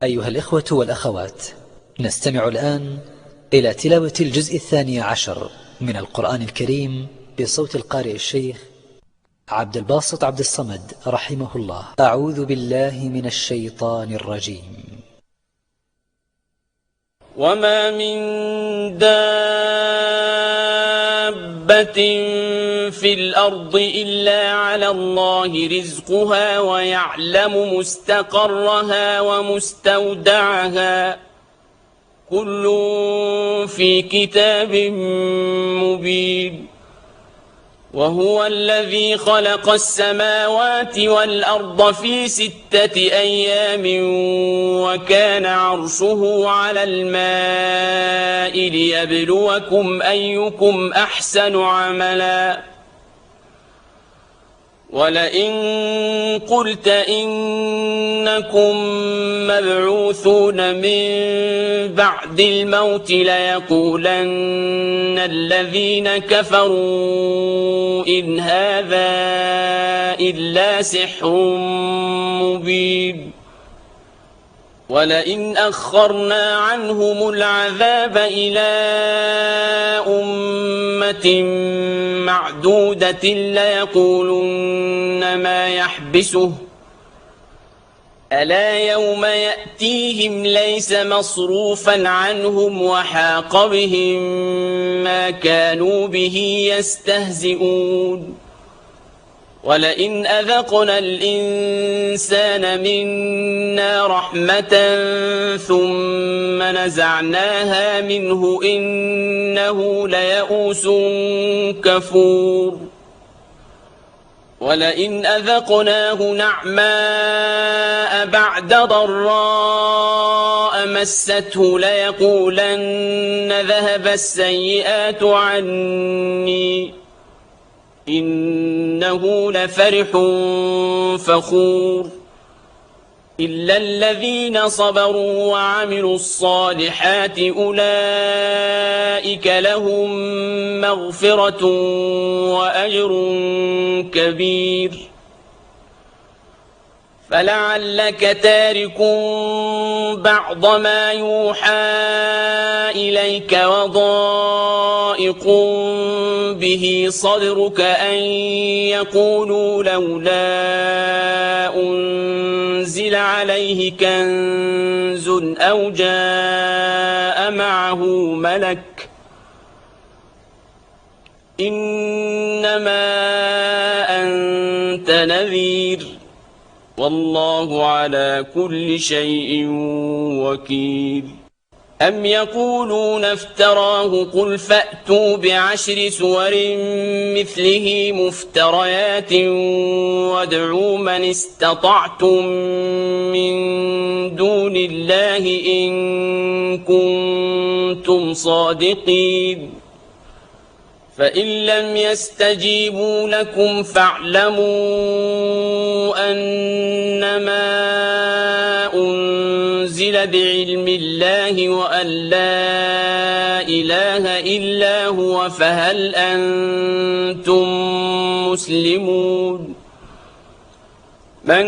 أيها الإخوة والأخوات، نستمع الآن إلى تلاوة الجزء 12 من القرآن الكريم بصوت القارئ الشيخ عبد الباسط عبد الصمد رحمه الله. أعوذ بالله من الشيطان الرجيم. وما من دابة في الأرض إلا على الله رزقها ويعلم مستقرها ومستودعها كل في كتاب مبين. وهو الذي خلق السماوات والأرض في 6 أيام وكان عرشه على الماء ليبلوكم أيكم أحسن عملا. ولئن قلت إنكم مبعوثون من بعد الموت ليقولن الذين كفروا إن هذا إلا سحر مبين. ولئن أخرنا عنهم العذاب إلى أمة معدودة ليقولن ما يحبسه ألا يوم يأتيهم ليس مصروفا عنهم وحاق بهم ما كانوا به يستهزئون. ولئن أذقنا الإنسان منا رحمة ثم نزعناها منه إنه ليئوس كفور. ولئن أذقناه نعماء بعد ضراء مسته ليقولن ذهب السيئات عني إنه لفرح فخور. إلا الذين صبروا وعملوا الصالحات أولئك لهم مغفرة وأجر كبير. فلعلك تارك بعض ما يوحى إليك وضائق به صدرك أن يقولوا لولا أنزل عليه كنز أو جاء معه ملك إنما أنت نذير والله على كل شيء وكيل. أم يقولون افتراه قل فأتوا ب10 سور مثله مفتريات وادعوا من استطعتم من دون الله إن كنتم صادقين. فإن لم يستجيبوا لكم فاعلموا أنما أنزل بعلم الله وأن لا إله إلا هو فهل أنتم مسلمون. من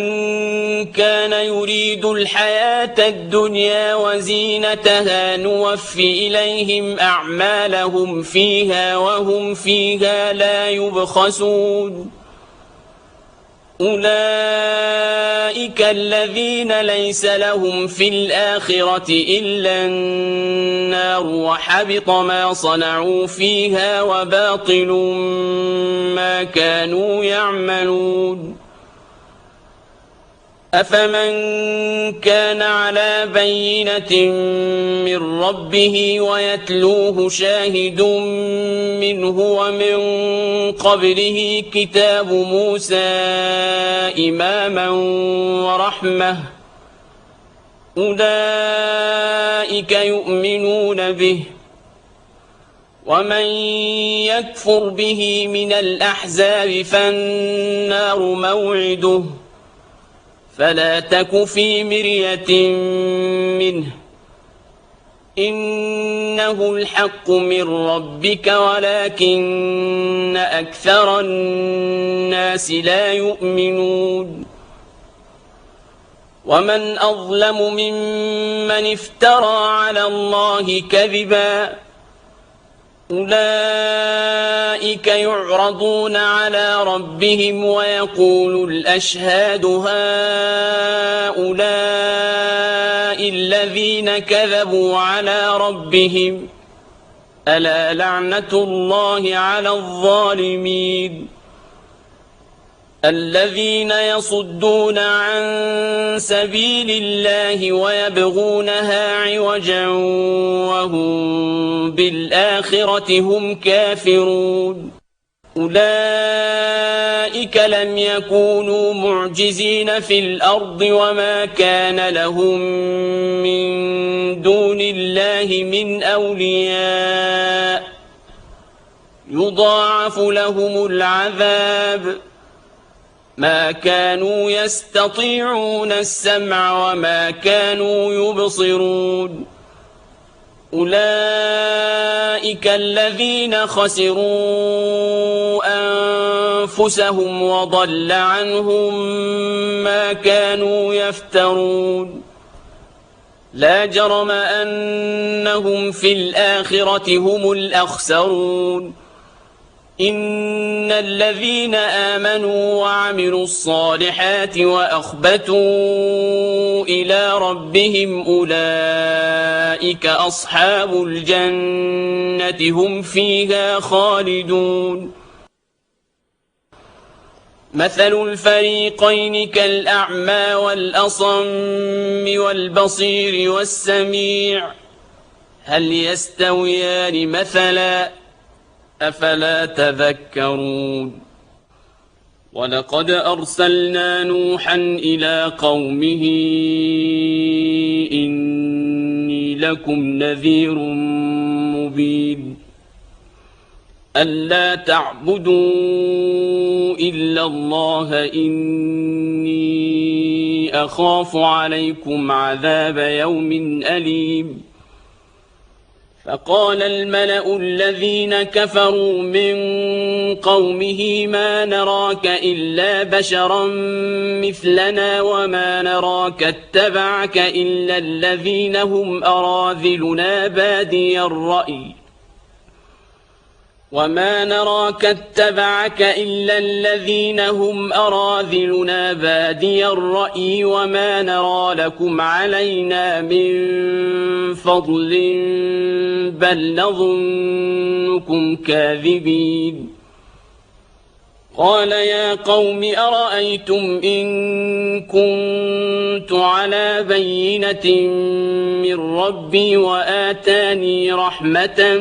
كان يريد الحياة الدنيا وزينتها نوفي إليهم أعمالهم فيها وهم فيها لا يبخسون. أولئك الذين ليس لهم في الآخرة إلا النار وحبط ما صنعوا فيها وباطل ما كانوا يعملون. أفمن كان على بينة من ربه ويتلوه شاهد منه ومن قبله كتاب موسى إماما ورحمة أولئك يؤمنون به. ومن يكفر به من الأحزاب فالنار موعده فلا تك في مرية منه إنه الحق من ربك ولكن أكثر الناس لا يؤمنون. ومن أظلم ممن افترى على الله كذبا أولئك يعرضون على ربهم ويقول الأشهاد هؤلاء الذين كذبوا على ربهم ألا لعنة الله على الظالمين الذين يصدون عن سبيل الله ويبغونها عوجا وهم بالآخرة هم كافرون أولئك لم يكونوا معجزين في الأرض وما كان لهم من دون الله من أولياء يضاعف لهم العذاب ما كانوا يستطيعون السمع وما كانوا يبصرون أولئك الذين خسروا أنفسهم وضل عنهم ما كانوا يفترون لا جرم أنهم في الآخرة هم الأخسرون إن الذين آمنوا وعملوا الصالحات وأخبتوا إلى ربهم أولئك أصحاب الجنة هم فيها خالدون مثل الفريقين كالأعمى والأصم والبصير والسميع هل يستويان مثلا أفلا تذكرون ولقد أرسلنا نوحا إلى قومه إني لكم نذير مبين ألا تعبدوا إلا الله إني أخاف عليكم عذاب يوم أليم فقال الملأ الذين كفروا من قومه ما نراك إلا بشرا مثلنا وما نراك اتبعك إلا الذين هم أراذلنا بادي الرأي وما نراك اتبعك إلا الذين هم أراذلنا بادي الرأي وما نرى لكم علينا من فضل بل نظنكم كاذبين قال يا قوم أرأيتم إن كنت على بينة من ربي وآتاني رحمة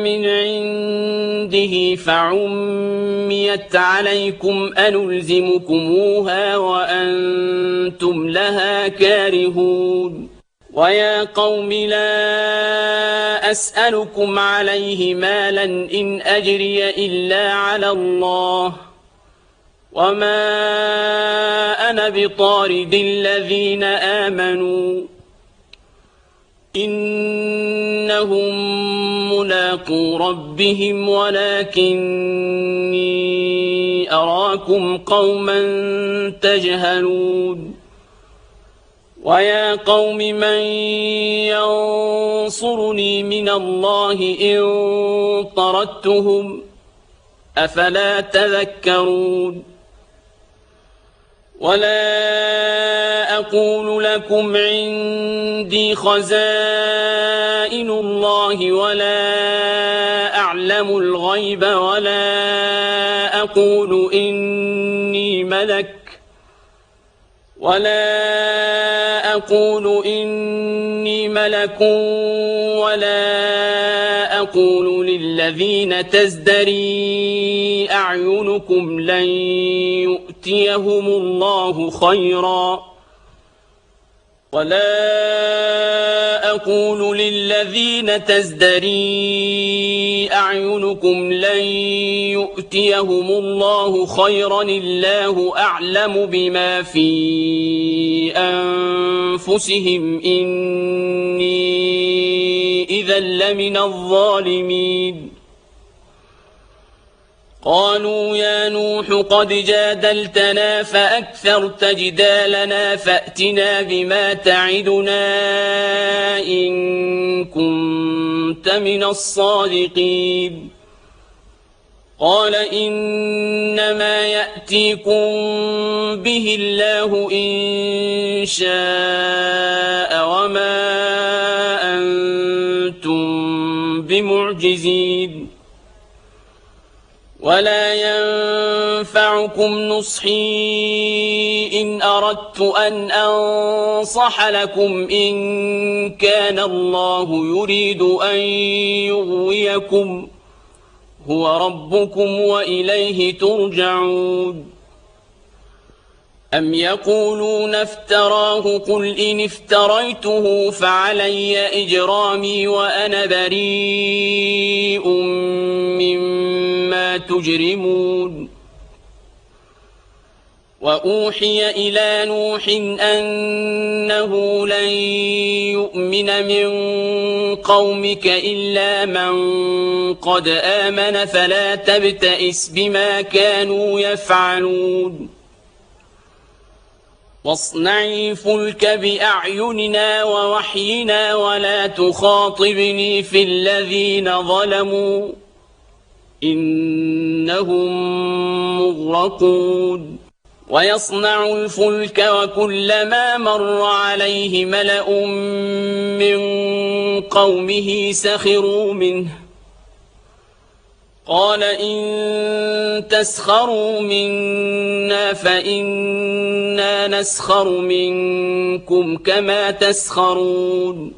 من عنده فعميت عليكم أنلزمكموها وأنتم لها كارهون ويا قوم لا أسألكم عليه مالا إن أجري إلا على الله وما أنا بطارد الذين آمنوا إنهم ملاقو ربهم ولكني أراكم قوما تجهلون ويا قوم من ينصرني من الله إن طردتهم أفلا تذكرون ولا أقول لكم عندي خزائن الله ولا أعلم الغيب ولا أقول إني ملك ولا أقول للذين تزدري أعينكم لن يؤتيهم الله خيرا الله أعلم بما في أنفسهم إني إذا لمن الظالمين قالوا يا نوح قد جادلتنا فأكثرت جدالنا فأتنا بما تعدنا إن كنت من الصادقين قال إنما يأتيكم به الله إن شاء وما أنتم بمعجزين ولا ينفعكم نصحي إن أردت أن أنصح لكم إن كان الله يريد أن يغويكم هو ربكم وإليه ترجعون أم يقولون افتراه قل إن افتريته فعلي إجرامي وأنا بريء مما تجرمون وأوحي إلى نوح أنه لن يؤمن من قومك إلا من قد آمن فلا تبتئس بما كانوا يفعلون واصنع الفلك بأعيننا ووحينا ولا تخاطبني في الذين ظلموا إنهم مغرقون ويصنع الفلك وكلما مر عليه ملأ من قومه سخروا منه قال إن تسخروا منا فإنا نسخر منكم كما تسخرون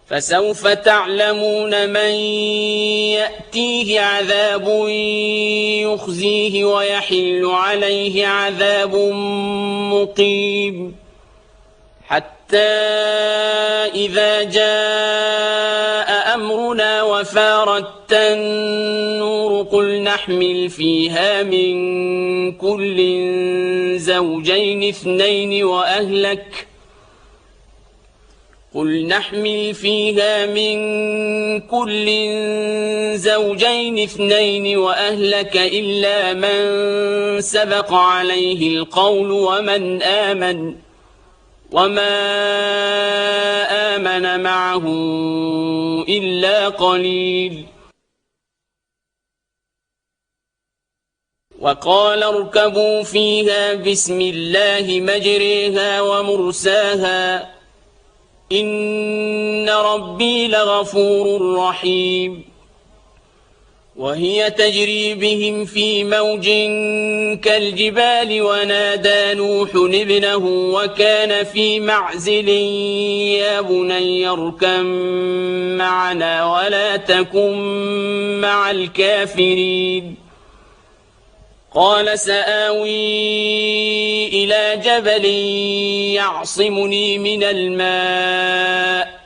فسوف تعلمون من يأتيه عذاب يخزيه ويحل عليه عذاب مقيم حتى إذا جاء أمرنا وفارت النور قل نحمل فيها من كل زوجين اثنين وأهلك قل نحمل فيها من كل زوجين اثنين وأهلك إلا من سبق عليه القول ومن آمن وما آمن معه إلا قليل وقال اركبوا فيها بسم الله مجريها ومرساها إن ربي لغفور رحيم وهي تجري بهم في موج كالجبال ونادى نوح ابنه وكان في معزل يا بني اركب معنا ولا تكن مع الكافرين قال سآوي إلى جبل يعصمني من الماء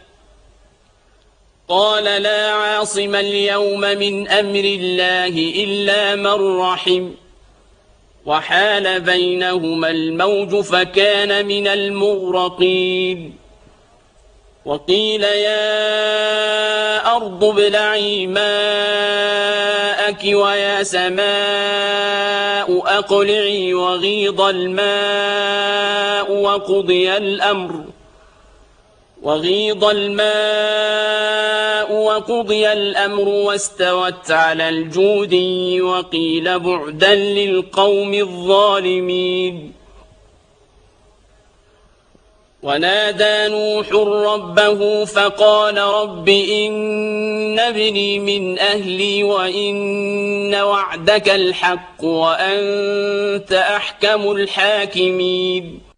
قال لا عاصم اليوم من أمر الله إلا من رحم وحال بينهما الموج فكان من المغرقين وقيل يا أرض ابلعي ماءك ويا سماء أقلعي وغيض الماء وقضي الأمر واستوت على الجودي وقيل بعدا للقوم الظالمين ونادى نوح ربه فقال رب إن ابني من أهلي وإن وعدك الحق وأنت أحكم الحاكمين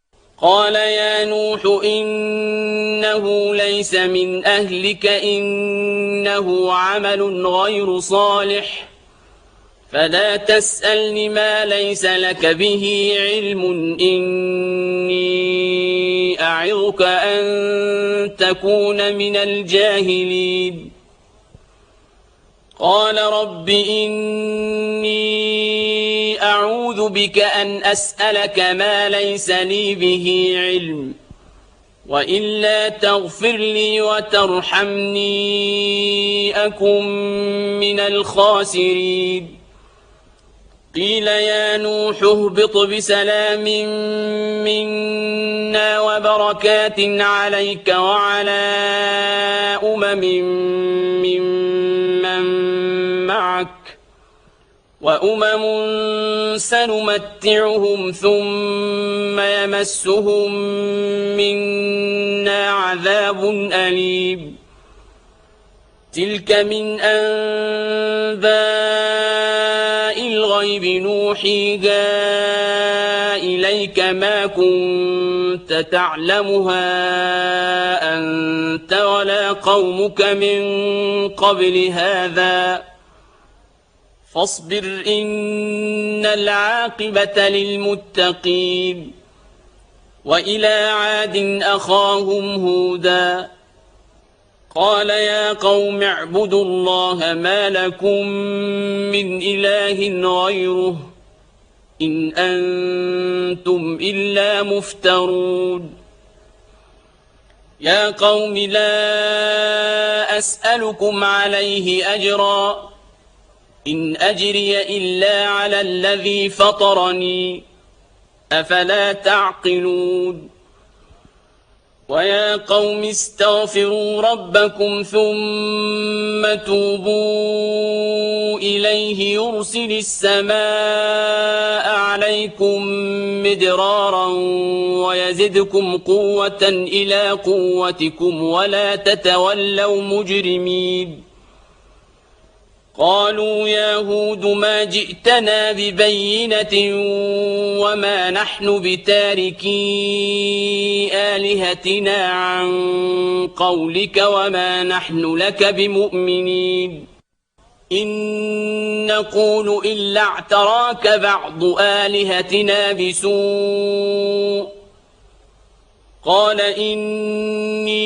قال يا نوح إنه ليس من أهلك إنه عمل غير صالح فلا تسألني ما ليس لك به علم إني أعظك أن تكون من الجاهلين قال رب إني أعوذ بك أن أسألك ما ليس لي به علم وإلا تغفر لي وترحمني أكن من الخاسرين قيل يا نوح اهبط بسلام منا وبركات عليك وعلى ممن معك وأمم سنمتعهم ثم يمسهم منا عذاب أليم تلك من أنباء الغيب نوحيها إليك ما كنت تعلمها أنت ولا قومك من قبل هذا فاصبر إن العاقبة للمتقين وإلى عاد أخاهم هودا قال يا قوم اعبدوا الله ما لكم من إله غيره إن أنتم إلا مفترون يا قوم لا أسألكم عليه أجرا إن أجري إلا على الذي فطرني أفلا تعقلون ويا قوم استغفروا ربكم ثم توبوا إليه يرسل السماء عليكم مدرارا ويزدكم قوة إلى قوتكم ولا تتولوا مجرمين قالوا يا هود ما جئتنا ببينة وما نحن بتاركي آلهتنا عن قولك وما نحن لك بمؤمنين إن نقول إلا اعتراك بعض آلهتنا بسوء قال إني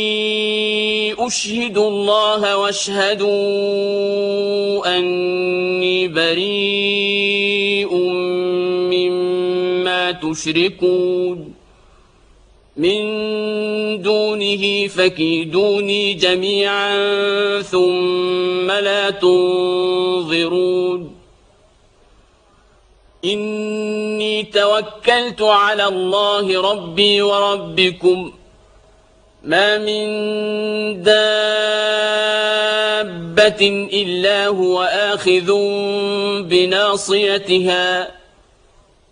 أشهد الله واشهدوا أني بريء مما تشركون من دونه فكيدوني جميعا ثم لا تنظرون إني توكلت على الله ربي وربكم ما من دابة إلا هو آخذ بناصيتها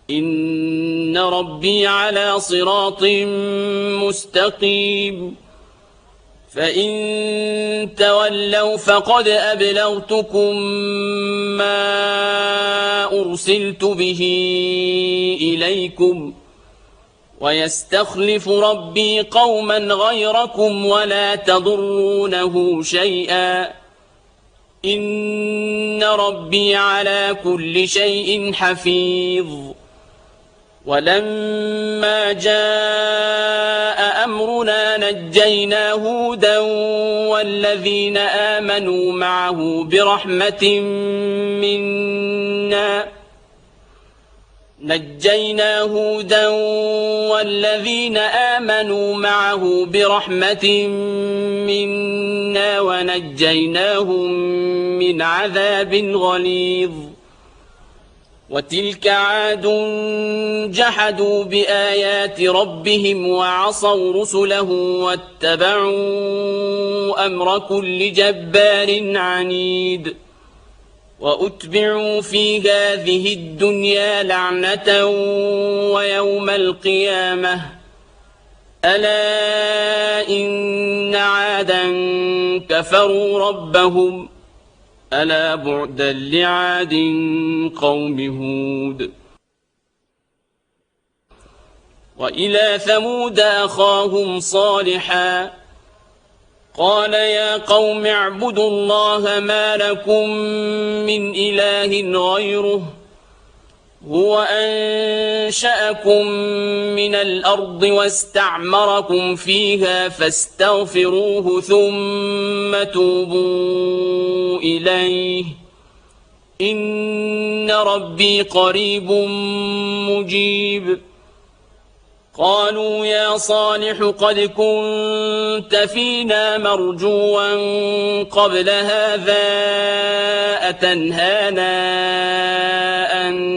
إن ربي على صراط مستقيم فإن تولوا فقد أبلغتكم ما أرسلت به إليكم ويستخلف ربي قوما غيركم ولا تضرونه شيئا إن ربي على كل شيء حفيظ ولما جاء أمرنا نجينا هودا والذين آمنوا معه برحمة منا ونجيناهم من عذاب غليظ وتلك عاد جحدوا بآيات ربهم وعصوا رسله واتبعوا أمر كل جبار عنيد وأتبعوا في هذه الدنيا لعنة ويوم القيامة ألا إن عادا كفروا ربهم ألا بعدا لعاد قوم هود وإلى ثمود أخاهم صالحا قال يا قوم اعبدوا الله ما لكم من إله غيره هو أنشأكم من الأرض واستعمركم فيها فاستغفروه ثم توبوا إليه إن ربي قريب مجيب قالوا يا صالح قد كنت فينا مرجوا قبل هذا أتنهانا أن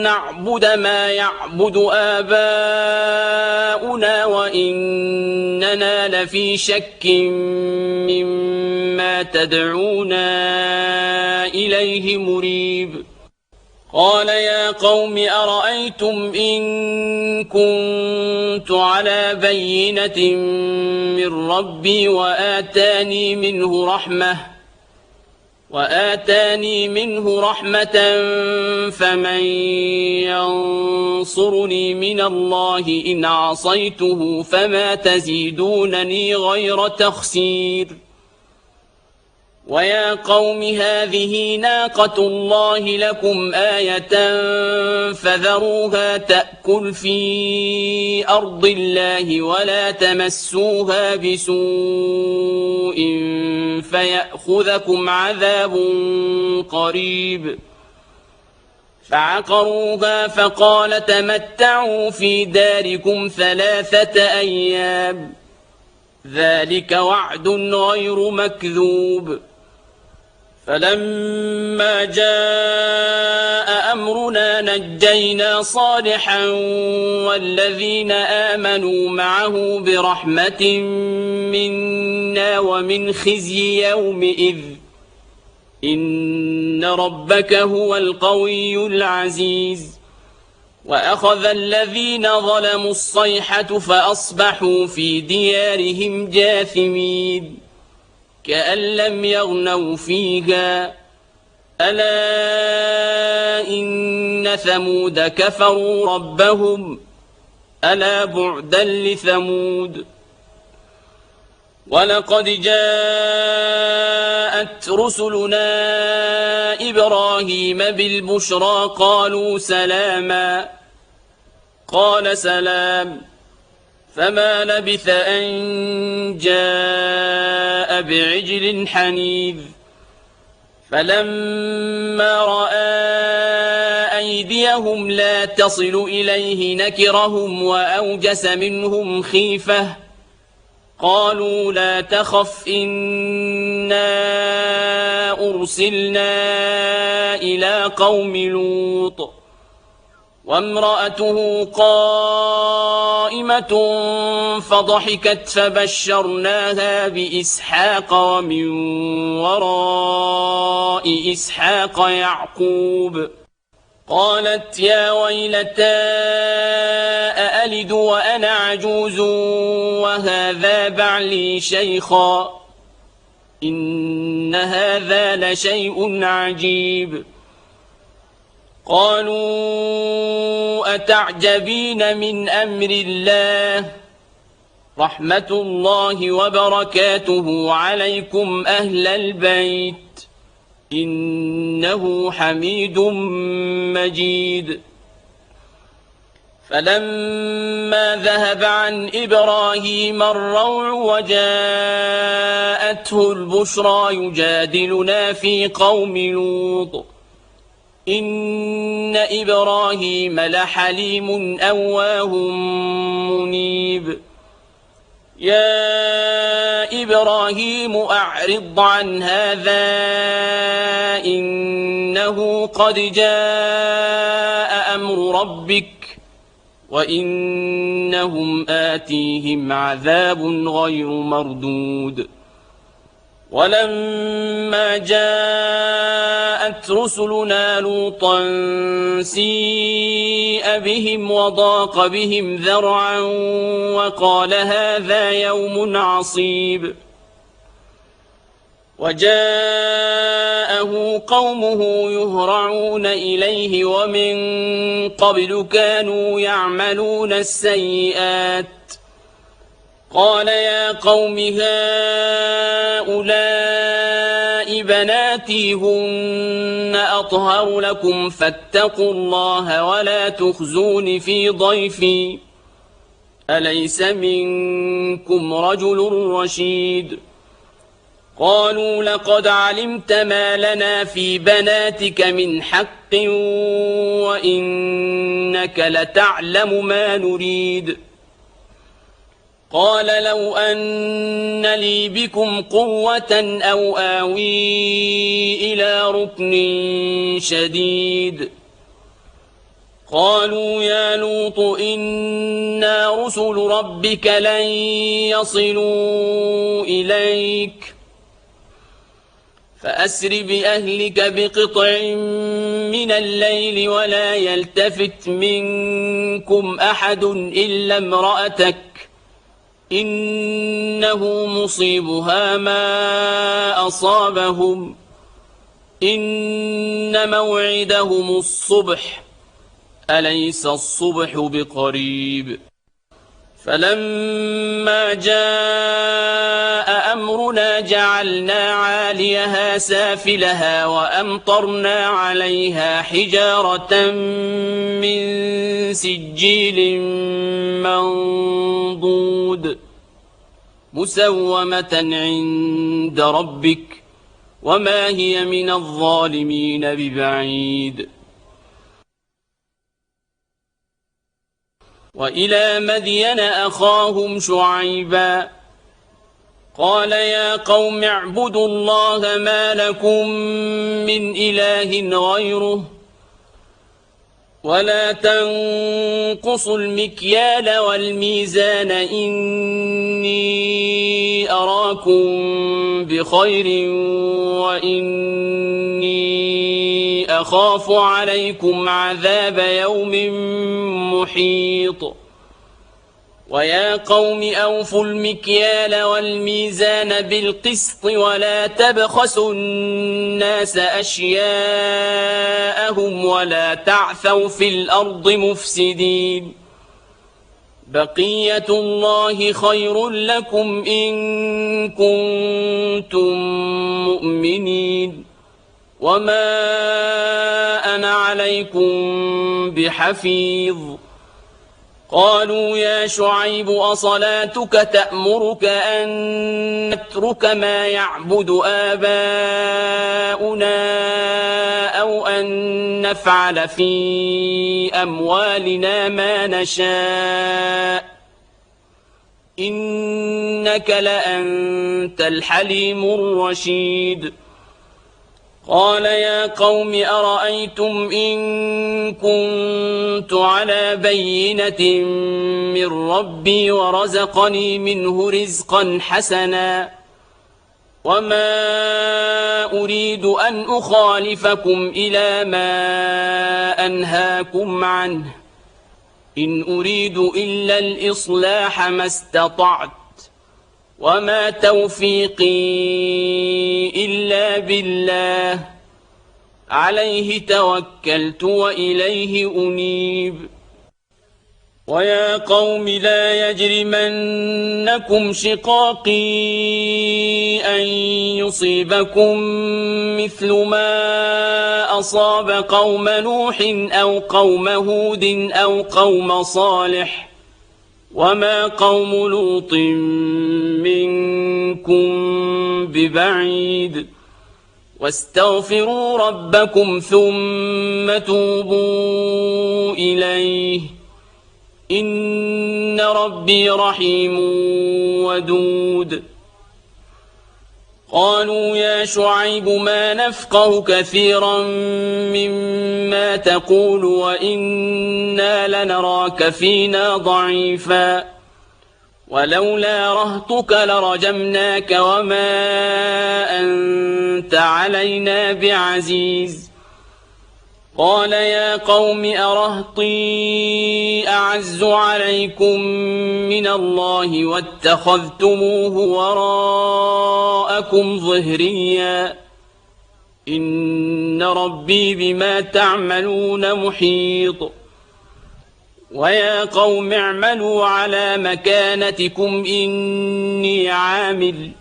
نعبد ما يعبد آباؤنا وإننا لفي شك مما تدعونا إليه مريب قال يا قوم أرأيتم إن كنت على بينة من ربي وآتاني منه رحمة فمن ينصرني من الله إن عصيته فما تزيدونني غير تخسير ويا قوم هذه ناقة الله لكم آية فذروها تأكل في أرض الله ولا تمسوها بسوء فيأخذكم عذاب قريب فعقروها فقال تمتعوا في داركم 3 أيام ذلك وعد غير مكذوب فلما جاء أمرنا نجينا صالحا والذين آمنوا معه برحمة منا ومن خزي يومئذ إن ربك هو القوي العزيز وأخذ الذين ظلموا الصيحة فأصبحوا في ديارهم جاثمين كأن لم يغنوا فيها ألا إن ثمود كفروا ربهم ألا بعدا لثمود ولقد جاءت رسلنا إبراهيم بالبشرى قالوا سلاما قال سلام فما لبث أن جاء بعجل حنيذ فلما رأى أيديهم لا تصل إليه نكرهم وأوجس منهم خيفة قالوا لا تخف إنا أرسلنا إلى قوم لوط وامرأته قائمة فضحكت فبشرناها بإسحاق ومن وراء إسحاق يعقوب قالت يا ويلتى أألد وأنا عجوز وهذا بعلي شيخا إن هذا لشيء عجيب قالوا أتعجبين من أمر الله رحمة الله وبركاته عليكم أهل البيت إنه حميد مجيد فلما ذهب عن إبراهيم الروع وجاءته البشرى يجادلنا في قوم لوط إن إبراهيم لحليم أواه منيب يا إبراهيم أعرض عن هذا إنه قد جاء أمر ربك وإنهم آتيهم عذاب غير مردود ولما جاءت رسلنا لوطا سيء بهم وضاق بهم ذرعا وقال هذا يوم عصيب وجاءه قومه يهرعون إليه ومن قبل كانوا يعملون السيئات قال يا قوم هؤلاء بناتي هن أطهر لكم فاتقوا الله ولا تخزون في ضيفي أليس منكم رجل رشيد قالوا لقد علمت ما لنا في بناتك من حق وإنك لتعلم ما نريد. قال لو أن لي بكم قوة أو آوي إلى ركن شديد. قالوا يا لوط إنا رسل ربك لن يصلوا إليك فأسر بأهلك بقطع من الليل ولا يلتفت منكم أحد إلا امرأتك إنه مصيبها ما أصابهم إن موعدهم الصبح أليس الصبح بقريب. فلما جاء أمرنا جعلنا عاليها سافلها وأمطرنا عليها حجارة من سجيل منضود مسومة عند ربك وما هي من الظالمين ببعيد. وإلى مدين أخاهم شعيبا قال يا قوم اعبدوا الله ما لكم من إله غيره ولا تنقصوا المكيال والميزان إني أراكم بخير وإني أخاف عليكم عذاب يوم محيط. ويا قوم أوفوا المكيال والميزان بالقسط ولا تبخسوا الناس أشياءهم ولا تعثوا في الأرض مفسدين. بقية الله خير لكم إن كنتم مؤمنين وما أنا عليكم بحفيظ. قالوا يا شعيب أصلاتك تأمرك أن نترك ما يعبد آباؤنا أو أن نفعل في أموالنا ما نشاء إنك لأنت الحليم الرشيد. قال يا قوم أرأيتم إن كنت على بينة من ربي ورزقني منه رزقا حسنا وما أريد أن أخالفكم إلى ما أنهاكم عنه إن أريد إلا الإصلاح ما استطعت وما توفيقي إلا بالله عليه توكلت وإليه أنيب. ويا قوم لا يجرمنكم شقاقي أن يصيبكم مثل ما أصاب قوم نوح أو قوم هود أو قوم صالح وما قوم لوط منكم ببعيد. واستغفروا ربكم ثم توبوا إليه إن ربي رحيم ودود. قالوا يا شعيب ما نفقه كثيرا مما تقول وإنا لنراك فينا ضعيفا ولولا رهطك لرجمناك وما أنت علينا بعزيز. قال يا قوم أرهطي أعز عليكم من الله واتخذتموه وراءكم ظهريا إن ربي بما تعملون محيط. ويا قوم اعملوا على مكانتكم إني عامل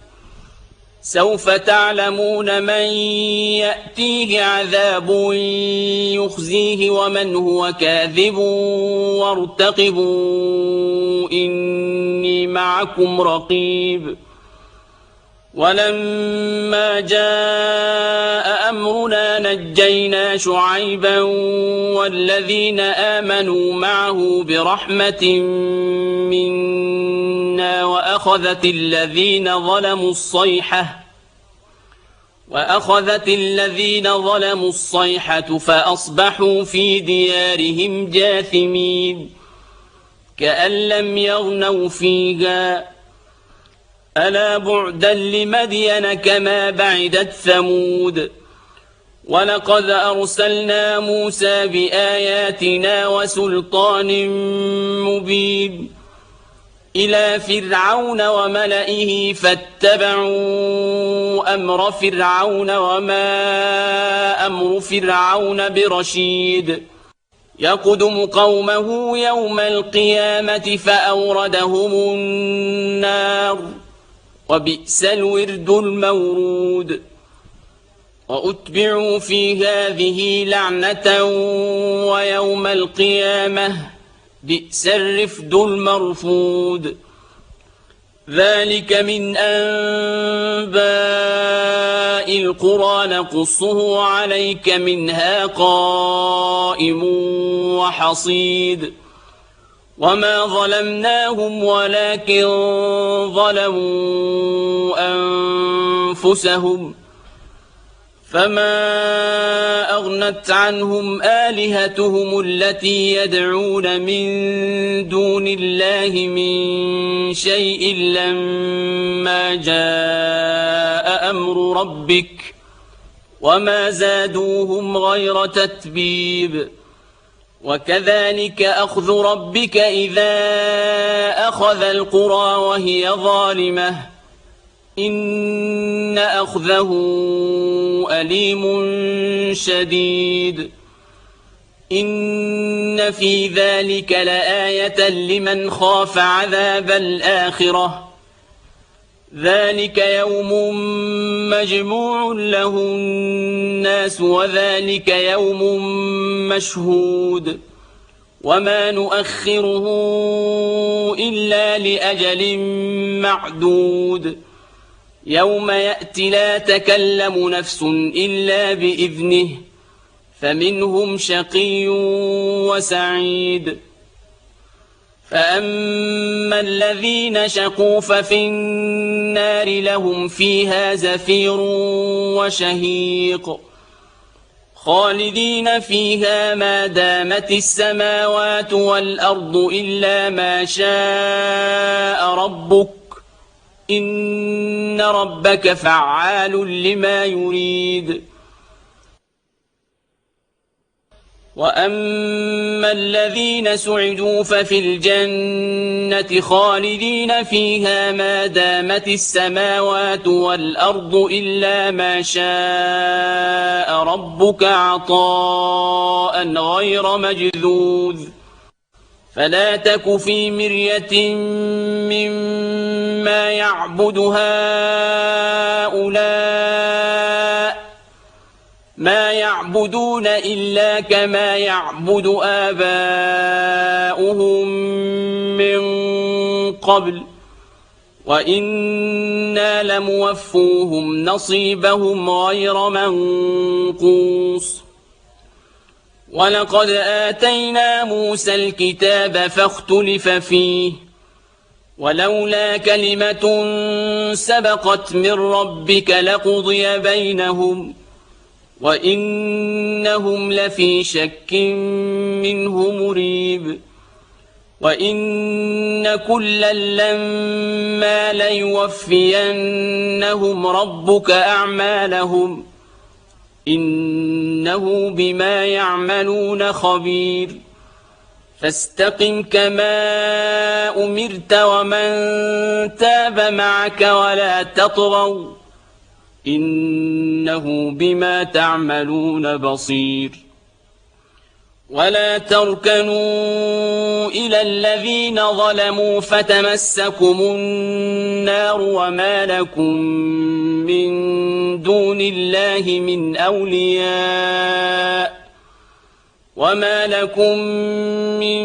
سوف تعلمون من يأتيه عذاب يخزيه ومن هو كاذب وارتقبوا إني معكم رقيب. ولما جاء أمرنا نجينا شعيبا والذين آمنوا معه برحمة منا وأخذت الذين ظلموا الصيحة فأصبحوا في ديارهم جاثمين كأن لم يغنوا فيها ألا بعدا لمدين كما بعدت ثمود ولقد أرسلنا موسى بآياتنا وسلطان مبين إلى فرعون وملئه فاتبعوا أمر فرعون وما أمر فرعون برشيد يقدم قومه يوم القيامة فأوردهم النار وبئس الورد المورود وأتبعوا في هذه لعنة ويوم القيامة بئس الرفد المرفود ذلك من أنباء القرى نقصه عليك منها قائم وحصيد وما ظلمناهم ولكن ظلموا أنفسهم فما أغنت عنهم آلهتهم التي يدعون من دون الله من شيء لما جاء أمر ربك وما زادوهم غير تتبيب وكذلك أخذ ربك إذا أخذ القرى وهي ظالمة إن أخذه أليم شديد إن في ذلك لآية لمن خاف عذاب الآخرة ذلك يوم مجموع له الناس وذلك يوم مشهود وما نؤخره إلا لأجل معدود يوم يأتي لا تكلم نفس إلا بإذنه فمنهم شقي وسعيد فأما الذين شقوا ففي النار لهم فيها زفير وشهيق خالدين فيها ما دامت السماوات والأرض إلا ما شاء ربك إن ربك فعال لما يريد وأما الذين سعدوا ففي الجنة خالدين فيها ما دامت السماوات والأرض إلا ما شاء ربك عطاء غير مجذوذ فلا تك في مرية مما يعبد هؤلاء ما يعبدون إلا كما يعبد آباؤهم من قبل وإنا لموفوهم نصيبهم غير منقوص ولقد آتينا موسى الكتاب فاختلف فيه ولولا كلمة سبقت من ربك لقضي بينهم وإنهم لفي شك منه مريب وإن كلا لما ليوفينهم ربك أعمالهم إنه بما يعملون خبير فاستقم كما أمرت ومن تاب معك ولا تطغوا إنه بما تعملون بصير ولا تركنوا إلى الذين ظلموا فتمسكم النار وما لكم من دون الله من أولياء وما لكم من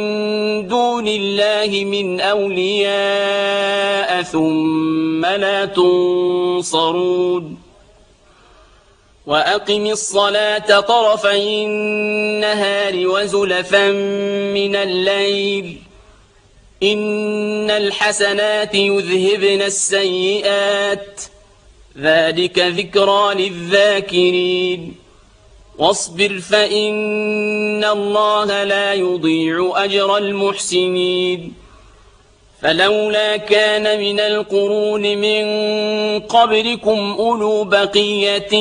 دون الله من أولياء ثم لا تنصرون وأقم الصلاة طرفي النهار وزلفا من الليل إن الحسنات يذهبن السيئات ذلك ذكرى للذاكرين واصبر فإن الله لا يضيع أجر المحسنين فلولا كان من القرون من قبلكم أولو بقية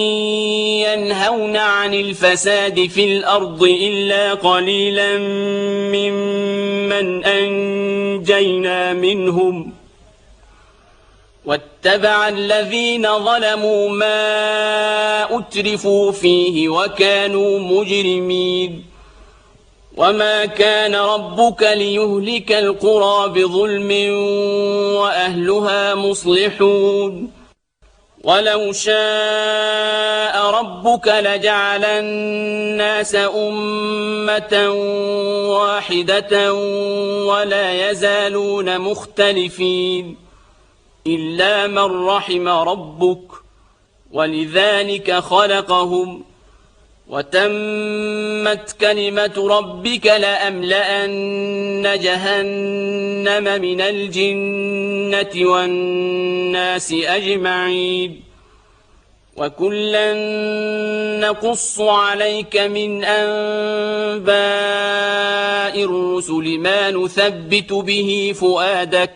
ينهون عن الفساد في الأرض إلا قليلا ممن أنجينا منهم واتبع الذين ظلموا ما أترفوا فيه وكانوا مجرمين وما كان ربك ليهلك القرى بظلم وأهلها مصلحون ولو شاء ربك لجعل الناس أمة واحدة ولا يزالون مختلفين إلا من رحم ربك ولذلك خلقهم وتمت كلمة ربك لأملأن جهنم من الجنة والناس أجمعين وكلا نقص عليك من أنباء الرسل ما نثبت به فؤادك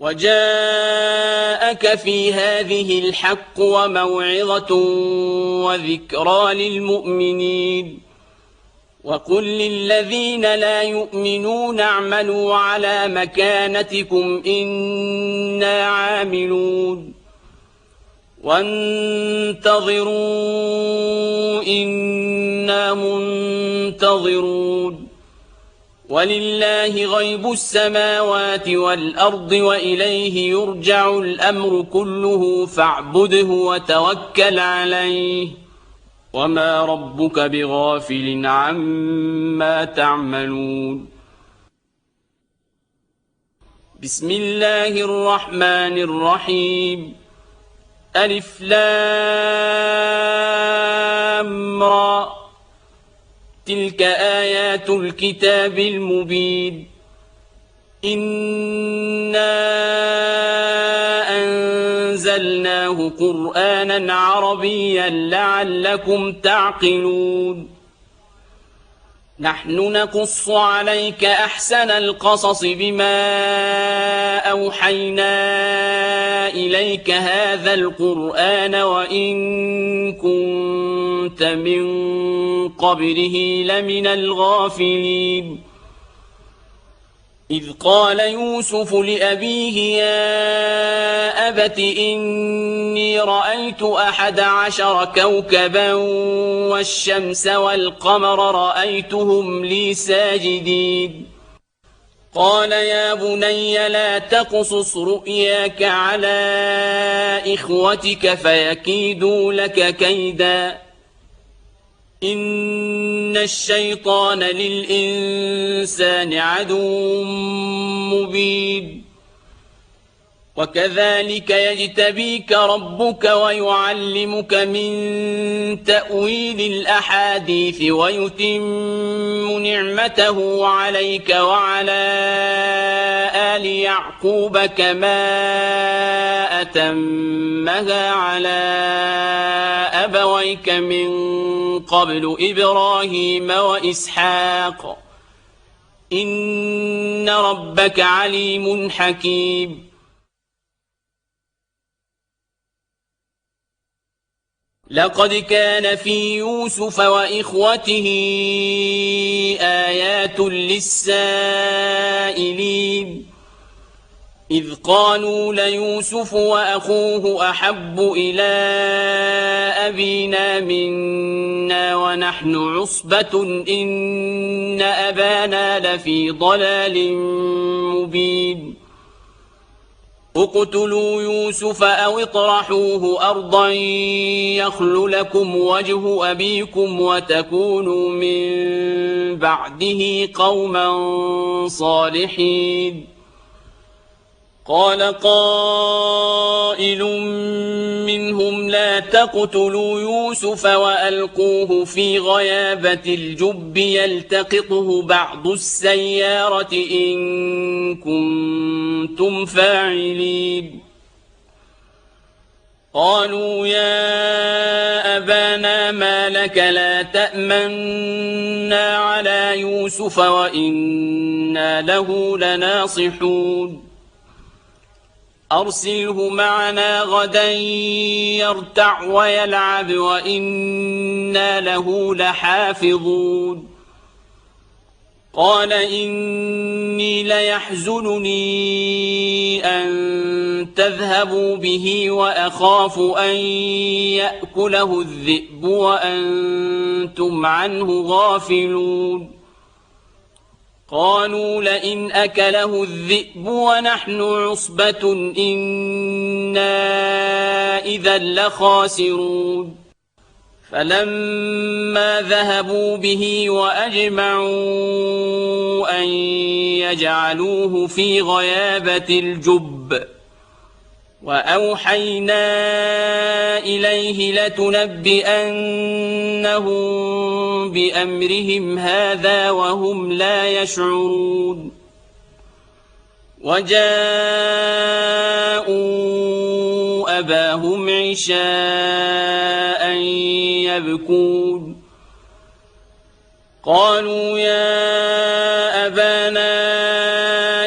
وجاءك في هذه الحق وموعظة وذكرى للمؤمنين وقل للذين لا يؤمنون اعملوا على مكانتكم إنا عاملون وانتظروا إنا منتظرون ولله غيب السماوات والأرض وإليه يرجع الأمر كله فاعبده وتوكل عليه وما ربك بغافل عما تعملون بسم الله الرحمن الرحيم ألف لام را تلك آيات الكتاب المبين إنا أنزلناه قرآنا عربيا لعلكم تعقلون نحن نقص عليك أحسن القصص بما أوحينا إليك هذا القرآن وإن كنت من قبله لمن الغافلين إذ قال يوسف لأبيه يا أبت إني رأيت 11 كوكبا والشمس والقمر رأيتهم لي ساجدين قال يا بني لا تقصص رؤياك على إخوتك فيكيدوا لك كيدا إن الشيطان للإنسان عدو مبين وكذلك يجتبيك ربك ويعلمك من تأويل الأحاديث ويتم نعمته عليك وعلى آل يعقوب كما أتمها على أبويك من قبل إبراهيم وإسحاق إن ربك عليم حكيم لقد كان في يوسف وإخوته آيات للسائلين إذ قالوا ليوسف وأخوه أحب إلى أبينا منا ونحن عصبة إن أبانا لفي ضلال مبين اقتلوا يوسف أو اطرحوه أرضا يخل لكم وجه أبيكم وتكونوا من بعده قوما صالحين. قال قائل منهم لا تقتلوا يوسف وألقوه في غيابة الجب يلتقطه بعض السيارة إن كنتم فاعلين. قالوا يا أبانا ما لك لا تأمنا على يوسف وإنا له لناصحون. أرسله معنا غدا يرتع ويلعب وإنا له لحافظون. قال إني ليحزنني أن تذهبوا به وأخاف أن يأكله الذئب وأنتم عنه غافلون. قالوا لئن أكله الذئب ونحن عصبة إنا إذا لخاسرون. فلما ذهبوا به وأجمعوا أن يجعلوه في غيابة الجب وأوحينا إليه لتنبئنهم بأمرهم هذا وهم لا يشعرون. وجاءوا أباهم عشاء يبكون. قالوا يا أبانا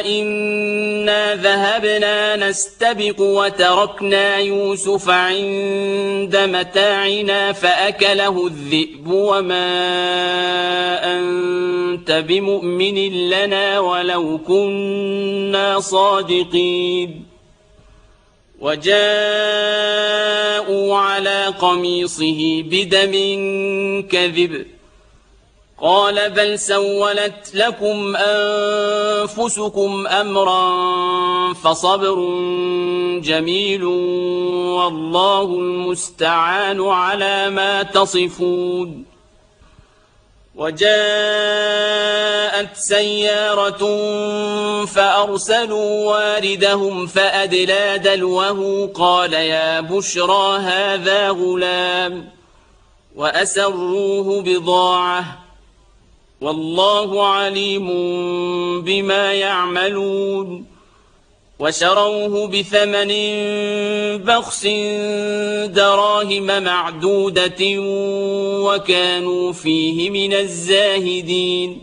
إنا ذهبنا نستبق وتركنا يوسف عند متاعنا فأكله الذئب وما أنت بمؤمن لنا ولو كنا صادقين. وجاءوا على قميصه بدم كذب. قال بل سولت لكم أنفسكم أمرا فصبر جميل والله المستعان على ما تصفون. وجاءت سيارة فأرسلوا واردهم فأدلى دلوه قال يا بشرى هذا غلام وأسروه بضاعة والله عليم بما يعملون. وشروه بثمن بخس دراهم معدودة وكانوا فيه من الزاهدين.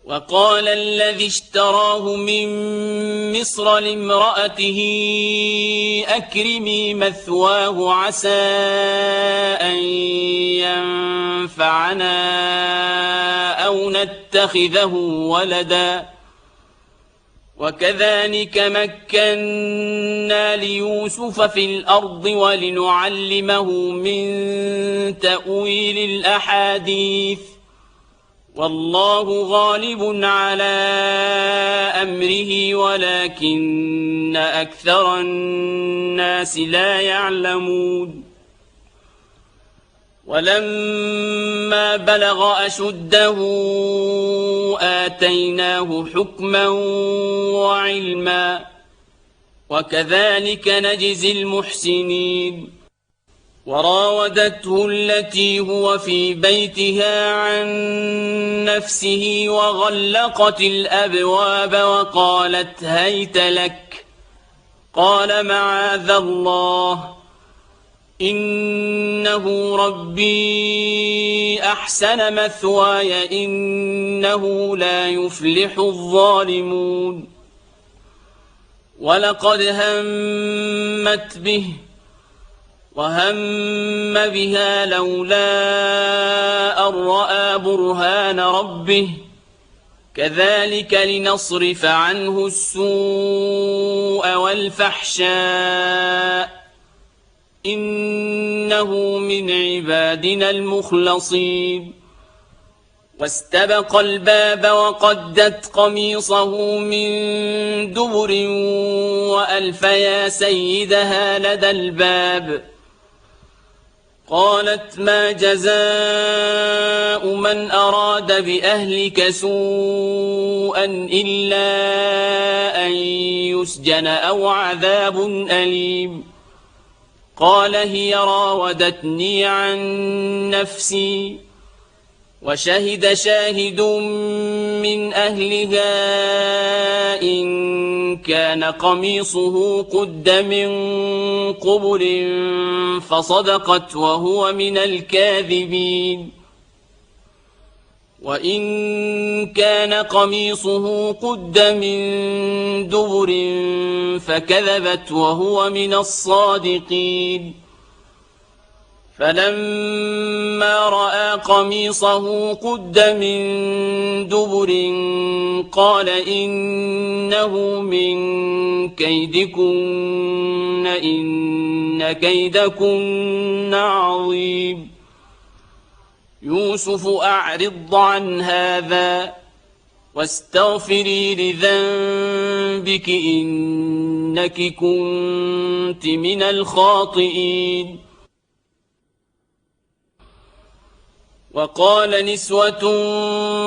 وقال الذي اشتراه من مصر لامرأته أكرمي مثواه عسى أن ينفعنا أو نتخذه ولدا. وكذلك مكنا ليوسف في الأرض ولنعلمه من تأويل الأحاديث والله غالب على أمره ولكن أكثر الناس لا يعلمون. ولما بلغ أشده آتيناه حكما وعلما وكذلك نجزي المحسنين. وراودته التي هو في بيتها عن نفسه وغلقت الأبواب وقالت هيت لك. قال معاذ الله إنه ربي أحسن مثواي إنه لا يفلح الظالمون. ولقد همت به وهم بها لولا أن رأى برهان ربه كذلك لنصرف عنه السوء والفحشاء إنه من عبادنا المخلصين. واستبق الباب وقدت قميصه من دبر وألف يا سيدها لدى الباب. قالت ما جزاء من أراد بأهلك سوءا إلا أن يسجن أو عذاب أليم. قال هي راودتني عن نفسي. وشهد شاهد من أهلها إن كان قميصه قد من قبل فصدقت وهو من الكاذبين. وإن كان قميصه قد من دبر فكذبت وهو من الصادقين. فلما رأى قميصه قد من دبر قال إنه من كيدكن إن كيدكن عظيم. يوسف أعرض عن هذا واستغفري لذنبك إنك كنت من الخاطئين. وقال نسوة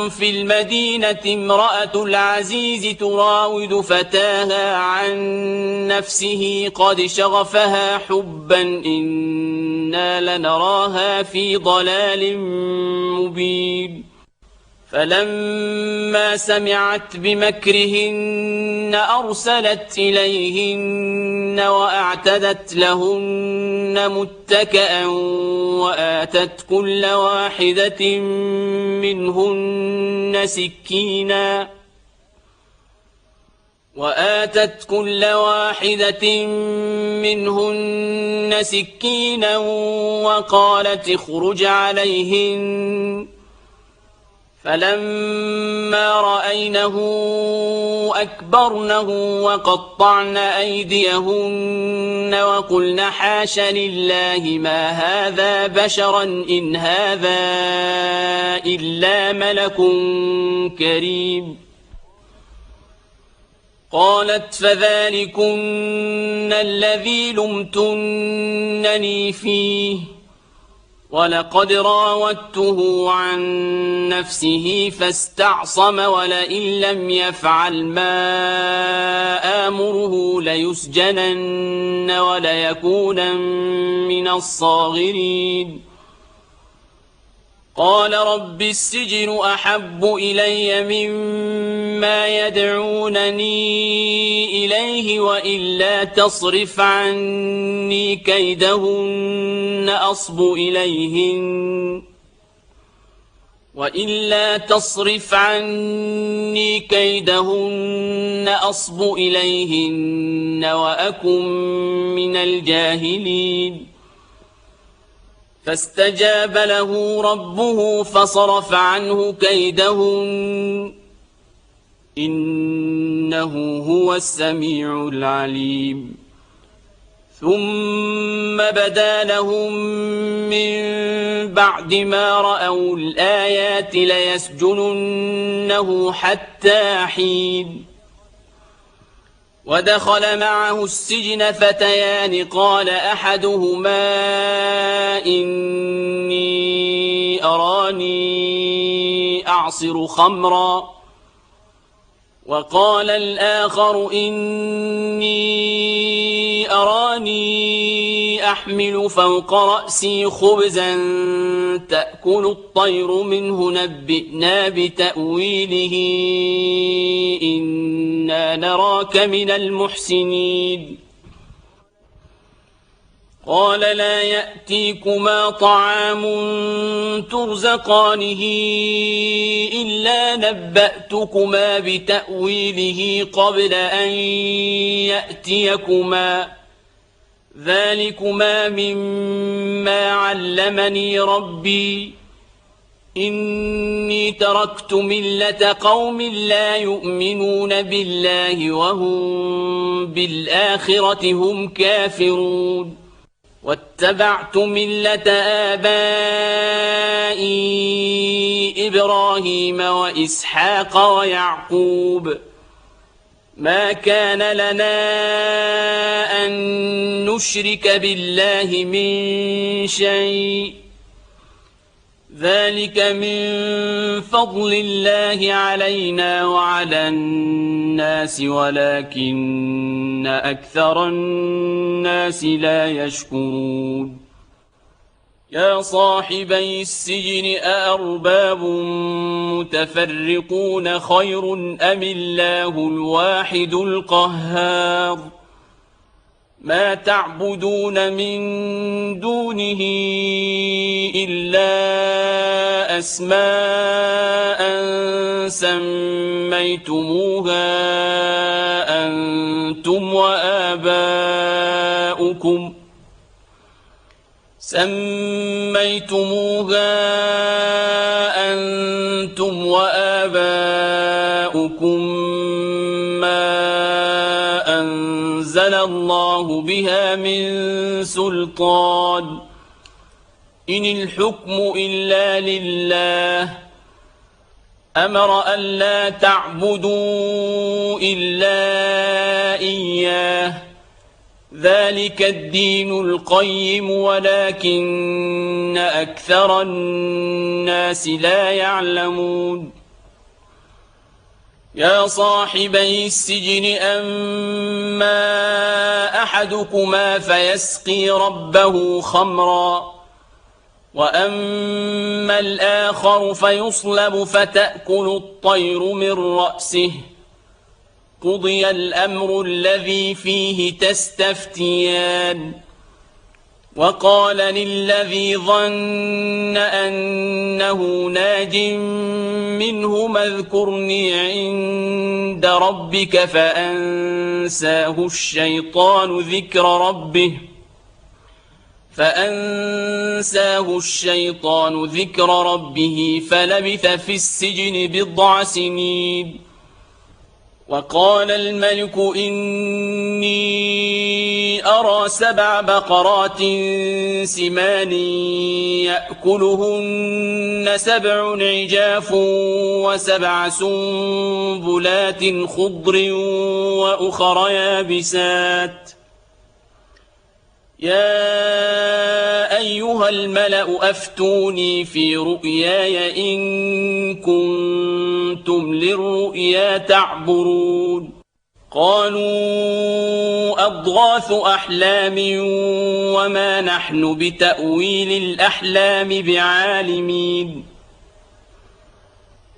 في المدينة امرأة العزيز تراود فتاها عن نفسه قد شغفها حبا إنا لنراها في ضلال مبين. فلما سمعت بمكرهن أرسلت إليهن وأعتدت لهن متكئا وآتت كل واحدة منهن سكينا وقالت اخرج عليهن. فلما رأينه أكبرنه وقطعن أيديهن وقلن حاش لله ما هذا بشرا إن هذا إلا ملك كريم. قالت فذلكن الذي لمتنني فيه ولقد راودته عن نفسه فاستعصم ولئن لم يفعل ما آمره ليسجنن وليكونا من الصاغرين. قال رب السجن أحب إلي مما يدعونني إليه وإلا تصرف عني كيدهن أصب إليهن وأكن من الجاهلين. فاستجاب له ربه فصرف عنه كيدهن إنه هو السميع العليم. ثم بدا لهم من بعد ما رأوا الآيات ليسجننه حتى حين. ودخل معه السجن فتيان قال أحدهما إني أراني أعصر خمرا وقال الآخر إني أراني أحمل فوق رأسي خبزا تأكل الطير منه نبئنا بتأويله إنا نراك من المحسنين. قال لا يأتيكما طعام ترزقانه إلا نبأتكما بتأويله قبل أن يأتيكما ذلكما مما علمني ربي إني تركت ملة قوم لا يؤمنون بالله وهم بالآخرة هم كافرون. واتبعت ملة آبائي إبراهيم وإسحاق ويعقوب ما كان لنا أن نشرك بالله من شيء ذلك من فضل الله علينا وعلى الناس ولكن أكثر الناس لا يشكرون يا صاحبي السجن أأرباب متفرقون خير أم الله الواحد القهار ما تعبدون من دونه إلا أسماء سميتموها أنتم وآباؤكم ما أنزل الله بها من سلطان إن الحكم إلا لله أمر ألا تعبدوا إلا إياه ذلك الدين القيم ولكن أكثر الناس لا يعلمون يا صاحبي السجن أما أحدكما فيسقي ربه خمرا وأما الآخر فيصلب فتأكل الطير من رأسه قضي الأمر الذي فيه تستفتيان وقال للذي ظن أنه ناج منهما اذكرني عند ربك فأنساه الشيطان ذكر ربه فلبث في السجن بضع سنين وقال الملك إني أرى 7 بقرات سمان يأكلهن 7 عجاف و7 سنبلات خضر وأخر يابسات يا أيها الملأ أفتوني في رؤياي إن كنتم للرؤيا تعبرون قالوا أضغاث أحلام وما نحن بتأويل الأحلام بعالمين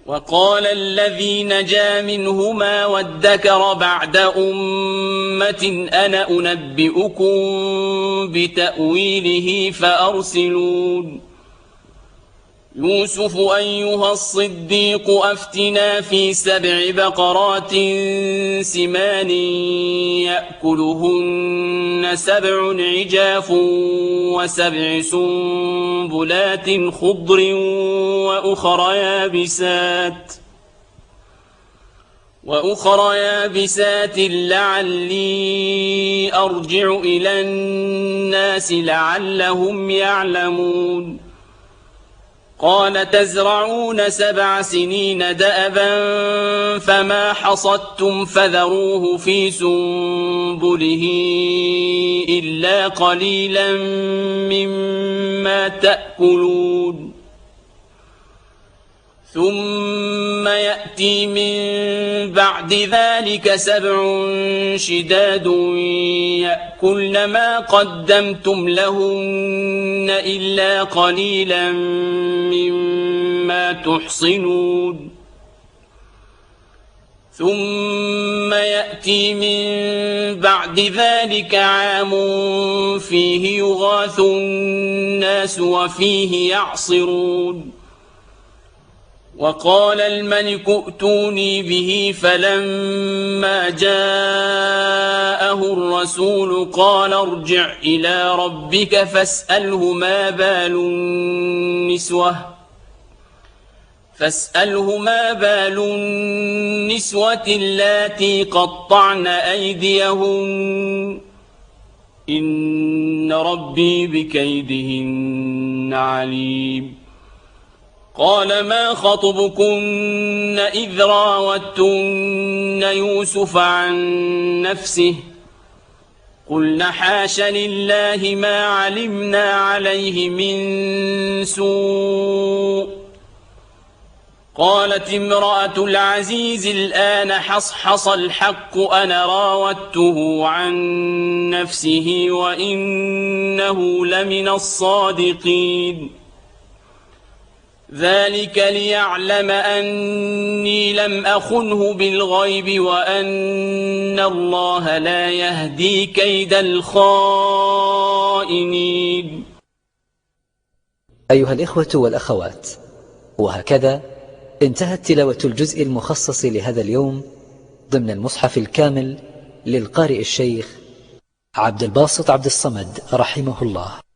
وقال الذي نجا منهما وادكر بعد أمة أنا أنبئكم بتأويله فأرسلون يوسف أيها الصديق أفتنا في 7 بقرات سمان يأكلهن 7 عجاف و7 سنبلات خضر وأخر يابسات لعلي أرجع إلى الناس لعلهم يعلمون قال تزرعون 7 سنين دأبا فما حصدتم فذروه في سنبله إلا قليلا مما تأكلون ثم يأتي من بعد ذلك 7 شداد يأكلن ما قدمتم لهن إلا قليلا مما تحصنون ثم يأتي من بعد ذلك عام فيه يغاث الناس وفيه يعصرون وقال الملك ائتوني به فلما جاءه الرسول قال ارجع إلى ربك فاسأله ما بال النسوة اللاتي قطعن أيديهن إن إن ربي بكيدهن عليم قال ما خطبكن إذ راوتن يوسف عن نفسه قلن حاش لله ما علمنا عليه من سوء قالت امرأة العزيز الآن حصحص الحق أنا راودته عن نفسه وإنه لمن الصادقين ذلك ليعلم أني لم أخنه بالغيب وأن الله لا يهدي كيد الخائنين. أيها الإخوة والأخوات، وهكذا انتهت تلاوة الجزء المخصص لهذا اليوم ضمن المصحف الكامل للقارئ الشيخ عبد الباسط عبد الصمد رحمه الله.